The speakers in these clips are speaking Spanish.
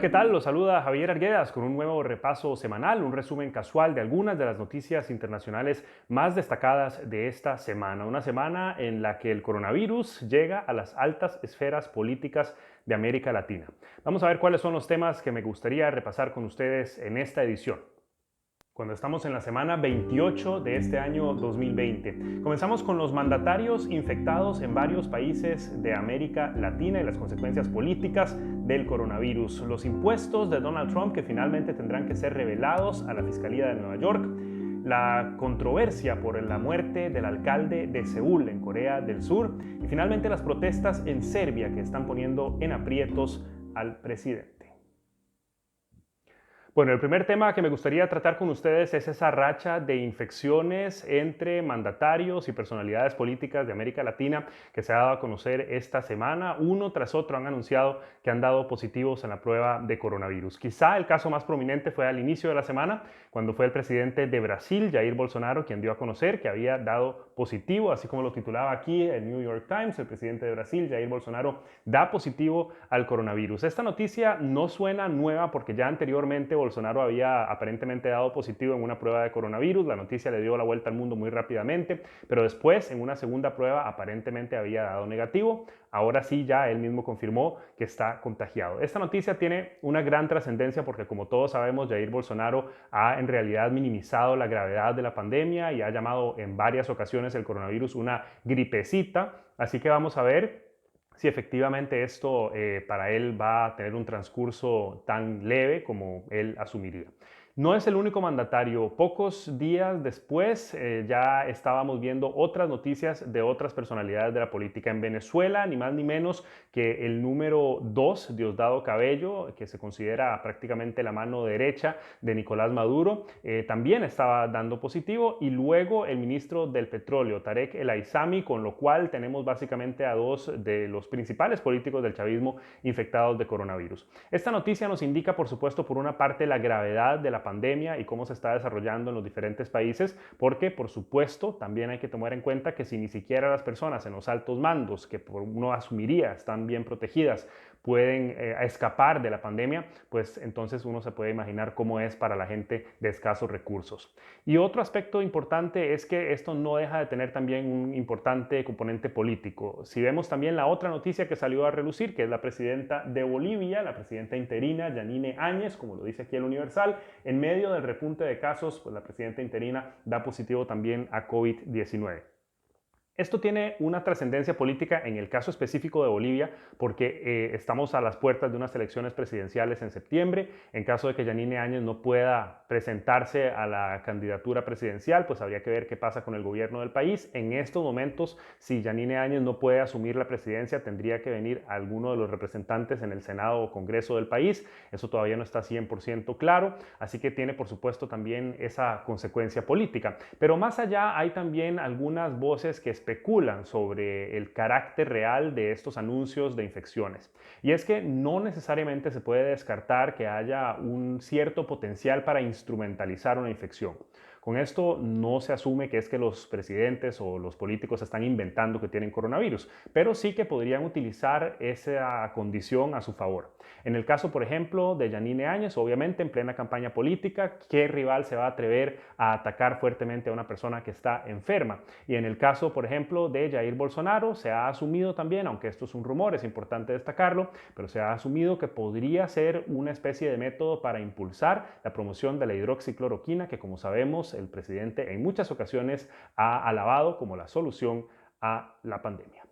¿qué tal? Los saluda Javier Arguedas con un nuevo repaso semanal, un resumen casual de algunas de las noticias internacionales más destacadas de esta semana. Una semana en la que el coronavirus llega a las altas esferas políticas de América Latina. Vamos a ver cuáles son los temas que me gustaría repasar con ustedes en esta edición, cuando estamos en la semana 28 de este año 2020. Comenzamos con los mandatarios infectados en varios países de América Latina y las consecuencias políticas del coronavirus. Los impuestos de Donald Trump que finalmente tendrán que ser revelados a la Fiscalía de Nueva York. La controversia por la muerte del alcalde de Seúl en Corea del Sur. Y finalmente las protestas en Serbia que están poniendo en aprietos al presidente. Bueno, el primer tema que me gustaría tratar con ustedes es esa racha de infecciones entre mandatarios y personalidades políticas de América Latina que se ha dado a conocer esta semana. Uno tras otro han anunciado que han dado positivos en la prueba de coronavirus. Quizá el caso más prominente fue al inicio de la semana, cuando fue el presidente de Brasil, Jair Bolsonaro, quien dio a conocer que había dado positivo, así como lo titulaba aquí el New York Times. El presidente de Brasil, Jair Bolsonaro, da positivo al coronavirus. Esta noticia no suena nueva porque ya anteriormente Bolsonaro había aparentemente dado positivo en una prueba de coronavirus. La noticia le dio la vuelta al mundo muy rápidamente, pero después en una segunda prueba aparentemente había dado negativo. Ahora sí, ya él mismo confirmó que está contagiado. Esta noticia tiene una gran trascendencia porque, como todos sabemos, Jair Bolsonaro ha en realidad minimizado la gravedad de la pandemia y ha llamado en varias ocasiones el coronavirus una gripecita. Así que vamos a ver si efectivamente esto para él va a tener un transcurso tan leve como él asumiría. No es el único mandatario. Pocos días después ya estábamos viendo otras noticias de otras personalidades de la política en Venezuela, ni más ni menos que el número 2, Diosdado Cabello, que se considera prácticamente la mano derecha de Nicolás Maduro, también estaba dando positivo, y luego el ministro del Petróleo, Tarek El Aissami, con lo cual tenemos básicamente a dos de los principales políticos del chavismo infectados de coronavirus. Esta noticia nos indica, por supuesto, por una parte la gravedad de la pandemia y cómo se está desarrollando en los diferentes países, porque, por supuesto, también hay que tomar en cuenta que si ni siquiera las personas en los altos mandos, que uno asumiría están bien protegidas, pueden escapar de la pandemia, pues entonces uno se puede imaginar cómo es para la gente de escasos recursos. Y otro aspecto importante es que esto no deja de tener también un importante componente político. Si vemos también la otra noticia que salió a relucir, que es la presidenta de Bolivia, la presidenta interina, Yanine Áñez, como lo dice aquí el Universal, en medio del repunte de casos, pues la presidenta interina da positivo también a COVID-19. Esto tiene una trascendencia política en el caso específico de Bolivia porque estamos a las puertas de unas elecciones presidenciales en septiembre. En caso de que Yanine Áñez no pueda presentarse a la candidatura presidencial, pues habría que ver qué pasa con el gobierno del país. En estos momentos, si Yanine Áñez no puede asumir la presidencia, tendría que venir alguno de los representantes en el Senado o Congreso del país. Eso todavía no está 100% claro, así que tiene, por supuesto, también esa consecuencia política. Pero más allá hay también algunas voces que especulan sobre el carácter real de estos anuncios de infecciones. Y es que no necesariamente se puede descartar que haya un cierto potencial para instrumentalizar una infección. Con esto no se asume que es que los presidentes o los políticos están inventando que tienen coronavirus, pero sí que podrían utilizar esa condición a su favor. En el caso, por ejemplo, de Yanine Áñez, obviamente en plena campaña política, ¿qué rival se va a atrever a atacar fuertemente a una persona que está enferma? Y en el caso, por ejemplo, de Jair Bolsonaro, se ha asumido también, aunque esto es un rumor, es importante destacarlo, pero se ha asumido que podría ser una especie de método para impulsar la promoción de la hidroxicloroquina, que, como sabemos, el presidente en muchas ocasiones ha alabado como la solución a la pandemia.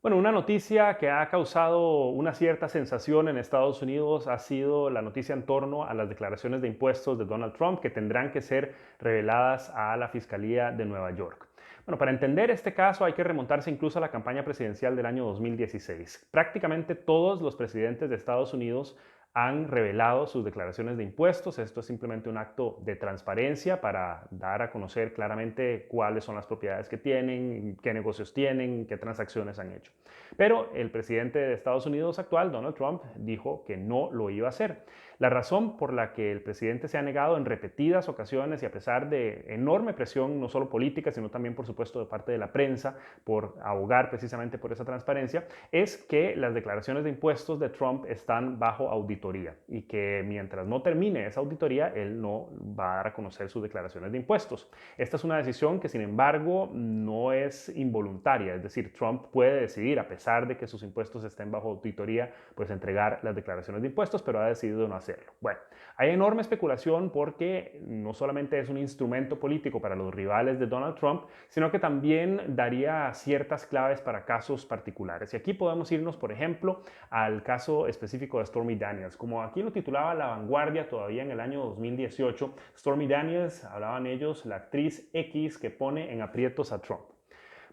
Bueno, una noticia que ha causado una cierta sensación en Estados Unidos ha sido la noticia en torno a las declaraciones de impuestos de Donald Trump, que tendrán que ser reveladas a la Fiscalía de Nueva York. Bueno, para entender este caso hay que remontarse incluso a la campaña presidencial del año 2016. Prácticamente todos los presidentes de Estados Unidos han revelado sus declaraciones de impuestos. Esto es simplemente un acto de transparencia para dar a conocer claramente cuáles son las propiedades que tienen, qué negocios tienen, qué transacciones han hecho. Pero el presidente de Estados Unidos actual, Donald Trump, dijo que no lo iba a hacer. La razón por la que el presidente se ha negado en repetidas ocasiones y a pesar de enorme presión, no solo política, sino también, por supuesto, de parte de la prensa, por abogar precisamente por esa transparencia, es que las declaraciones de impuestos de Trump están bajo auditoría y que mientras no termine esa auditoría, él no va a dar a conocer sus declaraciones de impuestos. Esta es una decisión que, sin embargo, no es involuntaria, es decir, Trump puede decidir, a pesar de que sus impuestos estén bajo auditoría, pues entregar las declaraciones de impuestos, pero ha decidido no hacerlo. Bueno, hay enorme especulación porque no solamente es un instrumento político para los rivales de Donald Trump, sino que también daría ciertas claves para casos particulares. Y aquí podemos irnos, por ejemplo, al caso específico de Stormy Daniels. Como aquí lo titulaba La Vanguardia todavía en el año 2018, Stormy Daniels, hablaban ellos, la actriz X que pone en aprietos a Trump.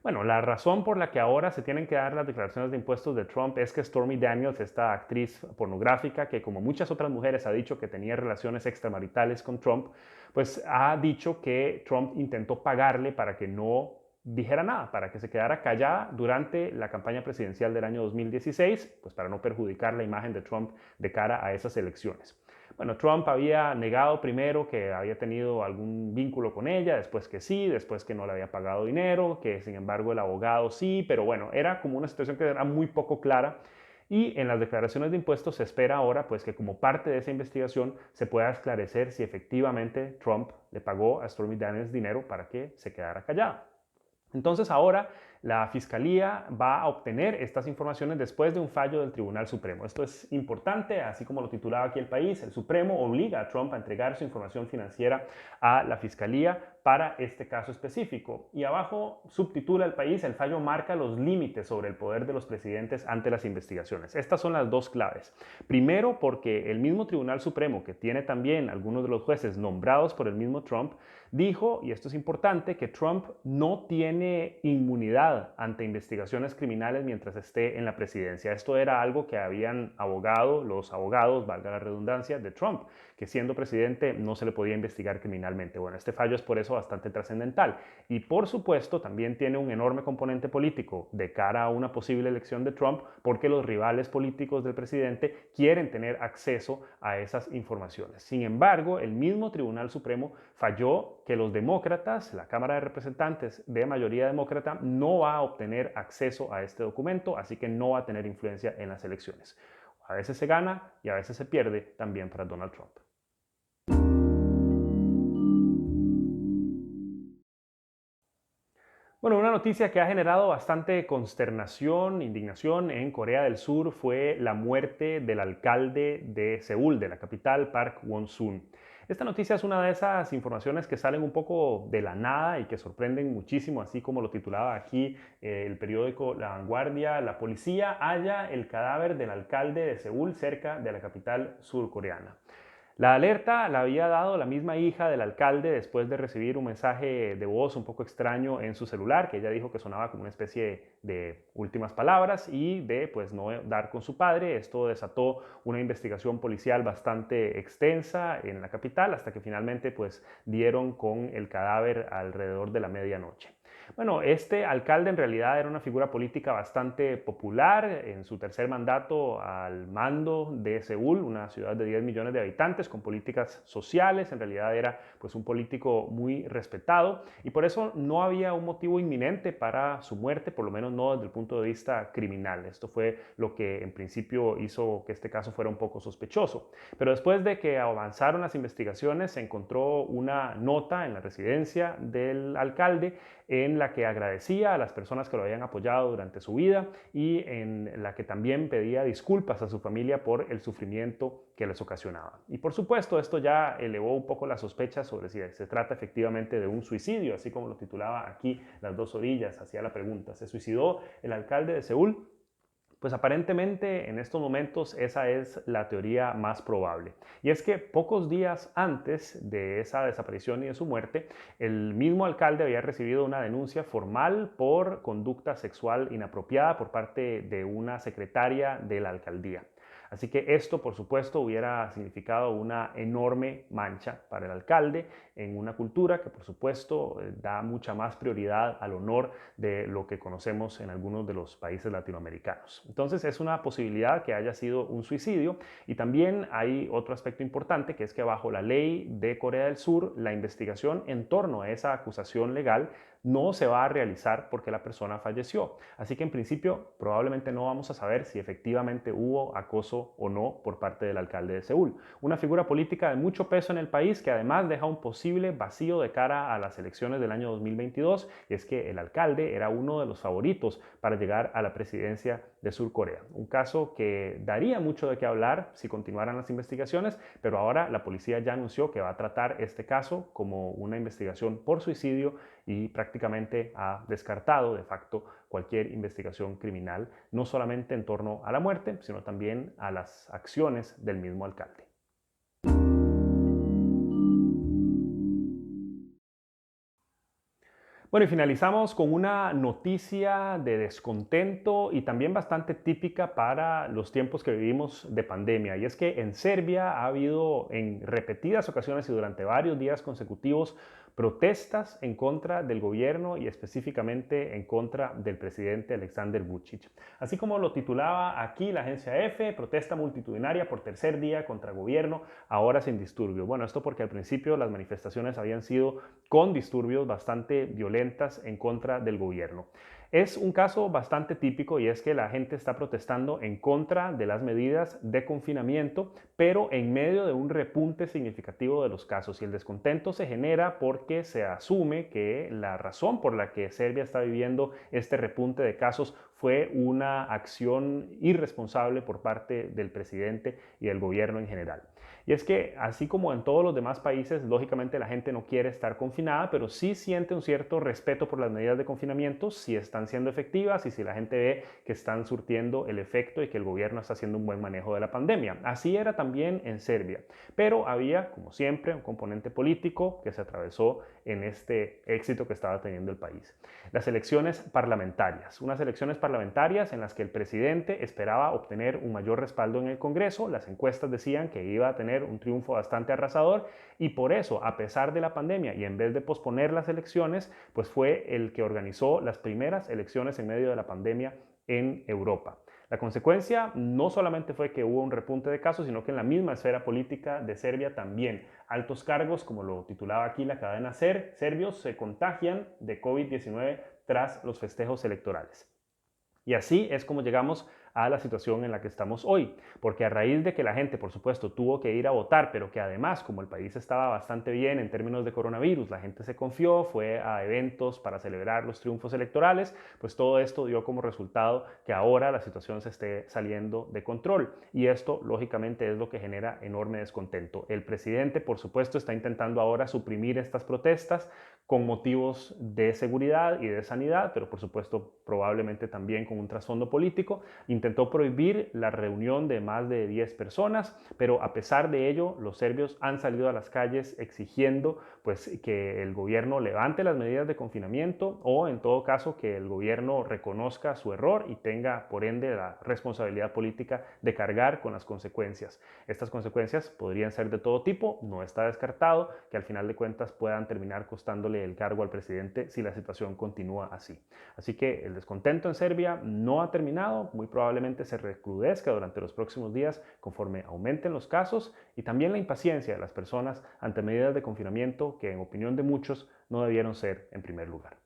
Bueno, la razón por la que ahora se tienen que dar las declaraciones de impuestos de Trump es que Stormy Daniels, esta actriz pornográfica que como muchas otras mujeres ha dicho que tenía relaciones extramaritales con Trump, pues ha dicho que Trump intentó pagarle para que no dijera nada, para que se quedara callada durante la campaña presidencial del año 2016, pues para no perjudicar la imagen de Trump de cara a esas elecciones. Bueno, Trump había negado primero que había tenido algún vínculo con ella, después que sí, después que no le había pagado dinero, que sin embargo el abogado sí, pero bueno, era como una situación que era muy poco clara y en las declaraciones de impuestos se espera ahora pues que como parte de esa investigación se pueda esclarecer si efectivamente Trump le pagó a Stormy Daniels dinero para que se quedara callada. Entonces ahora la Fiscalía va a obtener estas informaciones después de un fallo del Tribunal Supremo. Esto es importante, así como lo titulaba aquí el país, el Supremo obliga a Trump a entregar su información financiera a la Fiscalía para este caso específico. Y abajo subtitula el país, el fallo marca los límites sobre el poder de los presidentes ante las investigaciones. Estas son las dos claves. Primero, porque el mismo Tribunal Supremo, que tiene también algunos de los jueces nombrados por el mismo Trump, dijo, y esto es importante, que Trump no tiene inmunidad ante investigaciones criminales mientras esté en la presidencia. Esto era algo que habían abogado los abogados, valga la redundancia, de Trump, que siendo presidente no se le podía investigar criminalmente. Bueno, este fallo es por eso bastante trascendental. Y por supuesto también tiene un enorme componente político de cara a una posible elección de Trump, porque los rivales políticos del presidente quieren tener acceso a esas informaciones. Sin embargo, el mismo Tribunal Supremo falló que los demócratas, la Cámara de Representantes de mayoría demócrata, no va a obtener acceso a este documento, así que no va a tener influencia en las elecciones. A veces se gana y a veces se pierde también para Donald Trump. Bueno, una noticia que ha generado bastante consternación, indignación en Corea del Sur fue la muerte del alcalde de Seúl, de la capital, Park Won-sun. Esta noticia es una de esas informaciones que salen un poco de la nada y que sorprenden muchísimo, así como lo titulaba aquí el periódico La Vanguardia. La policía halla el cadáver del alcalde de Seúl cerca de la capital surcoreana. La alerta la había dado la misma hija del alcalde después de recibir un mensaje de voz un poco extraño en su celular, que ella dijo que sonaba como una especie de últimas palabras y de pues no dar con su padre. Esto desató una investigación policial bastante extensa en la capital hasta que finalmente pues dieron con el cadáver alrededor de la medianoche. Bueno, este alcalde en realidad era una figura política bastante popular en su tercer mandato al mando de Seúl, una ciudad de 10 millones de habitantes con políticas sociales. En realidad era pues un político muy respetado y por eso no había un motivo inminente para su muerte, por lo menos no desde el punto de vista criminal. Esto fue lo que en principio hizo que este caso fuera un poco sospechoso. Pero después de que avanzaron las investigaciones, se encontró una nota en la residencia del alcalde en la que agradecía a las personas que lo habían apoyado durante su vida y en la que también pedía disculpas a su familia por el sufrimiento que les ocasionaba. Y por supuesto, esto ya elevó un poco las sospechas sobre si se trata efectivamente de un suicidio, así como lo titulaba aquí Las Dos Orillas, hacía la pregunta. ¿Se suicidó el alcalde de Seúl? Pues aparentemente en estos momentos esa es la teoría más probable. Y es que pocos días antes de esa desaparición y de su muerte, el mismo alcalde había recibido una denuncia formal por conducta sexual inapropiada por parte de una secretaria de la alcaldía. Así que esto, por supuesto, hubiera significado una enorme mancha para el alcalde en una cultura que, por supuesto, da mucha más prioridad al honor de lo que conocemos en algunos de los países latinoamericanos. Entonces, es una posibilidad que haya sido un suicidio, y también hay otro aspecto importante, que es que bajo la ley de Corea del Sur, la investigación en torno a esa acusación legal no se va a realizar porque la persona falleció. Así que en principio probablemente no vamos a saber si efectivamente hubo acoso o no por parte del alcalde de Seúl. Una figura política de mucho peso en el país que además deja un posible vacío de cara a las elecciones del año 2022, y es que el alcalde era uno de los favoritos para llegar a la presidencia de Sur Corea. Un caso que daría mucho de qué hablar si continuaran las investigaciones, pero ahora la policía ya anunció que va a tratar este caso como una investigación por suicidio y prácticamente ha descartado de facto cualquier investigación criminal, no solamente en torno a la muerte, sino también a las acciones del mismo alcalde. Bueno, y finalizamos con una noticia de descontento y también bastante típica para los tiempos que vivimos de pandemia. Y es que en Serbia ha habido en repetidas ocasiones y durante varios días consecutivos protestas en contra del gobierno y específicamente en contra del presidente Aleksandar Vučić. Así como lo titulaba aquí la agencia EFE, protesta multitudinaria por tercer día contra gobierno, ahora sin disturbios. Bueno, esto porque al principio las manifestaciones habían sido con disturbios bastante violentas en contra del gobierno. Es un caso bastante típico, y es que la gente está protestando en contra de las medidas de confinamiento, pero en medio de un repunte significativo de los casos, y el descontento se genera porque se asume que la razón por la que Serbia está viviendo este repunte de casos fue una acción irresponsable por parte del presidente y del gobierno en general. Y es que, así como en todos los demás países, lógicamente la gente no quiere estar confinada, pero sí siente un cierto respeto por las medidas de confinamiento si están siendo efectivas y si la gente ve que están surtiendo el efecto y que el gobierno está haciendo un buen manejo de la pandemia. Así era también en Serbia, pero había, como siempre, un componente político que se atravesó en este éxito que estaba teniendo el país. Las elecciones parlamentarias, unas elecciones parlamentarias en las que el presidente esperaba obtener un mayor respaldo en el Congreso. Las encuestas decían que iba a tener un triunfo bastante arrasador, y por eso, a pesar de la pandemia y en vez de posponer las elecciones, pues fue el que organizó las primeras elecciones en medio de la pandemia en Europa. La consecuencia no solamente fue que hubo un repunte de casos, sino que en la misma esfera política de Serbia también altos cargos, como lo titulaba aquí la cadena SER, serbios se contagian de COVID-19 tras los festejos electorales. Y así es como llegamos a la situación en la que estamos hoy, porque a raíz de que la gente, por supuesto, tuvo que ir a votar, pero que además, como el país estaba bastante bien en términos de coronavirus, la gente se confió, fue a eventos para celebrar los triunfos electorales, pues todo esto dio como resultado que ahora la situación se esté saliendo de control, y esto lógicamente es lo que genera enorme descontento. El presidente, por supuesto, está intentando ahora suprimir estas protestas con motivos de seguridad y de sanidad, pero por supuesto probablemente también con un trasfondo político. Intentó prohibir la reunión de más de 10 personas, pero a pesar de ello, los serbios han salido a las calles exigiendo pues, que el gobierno levante las medidas de confinamiento, o en todo caso que el gobierno reconozca su error y tenga por ende la responsabilidad política de cargar con las consecuencias. Estas consecuencias podrían ser de todo tipo, no está descartado que al final de cuentas puedan terminar costándole el cargo al presidente si la situación continúa así. Así que el descontento en Serbia no ha terminado, muy probablemente se recrudezca durante los próximos días conforme aumenten los casos, y también la impaciencia de las personas ante medidas de confinamiento que en opinión de muchos no debieron ser en primer lugar.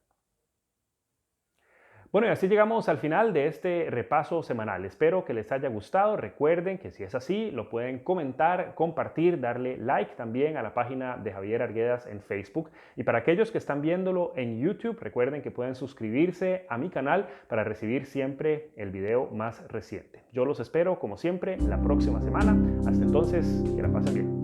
Bueno, y así llegamos al final de este repaso semanal. Espero que les haya gustado. Recuerden que si es así, lo pueden comentar, compartir, darle like también a la página de Javier Arguedas en Facebook. Y para aquellos que están viéndolo en YouTube, recuerden que pueden suscribirse a mi canal para recibir siempre el video más reciente. Yo los espero, como siempre, la próxima semana. Hasta entonces, que la pasen bien.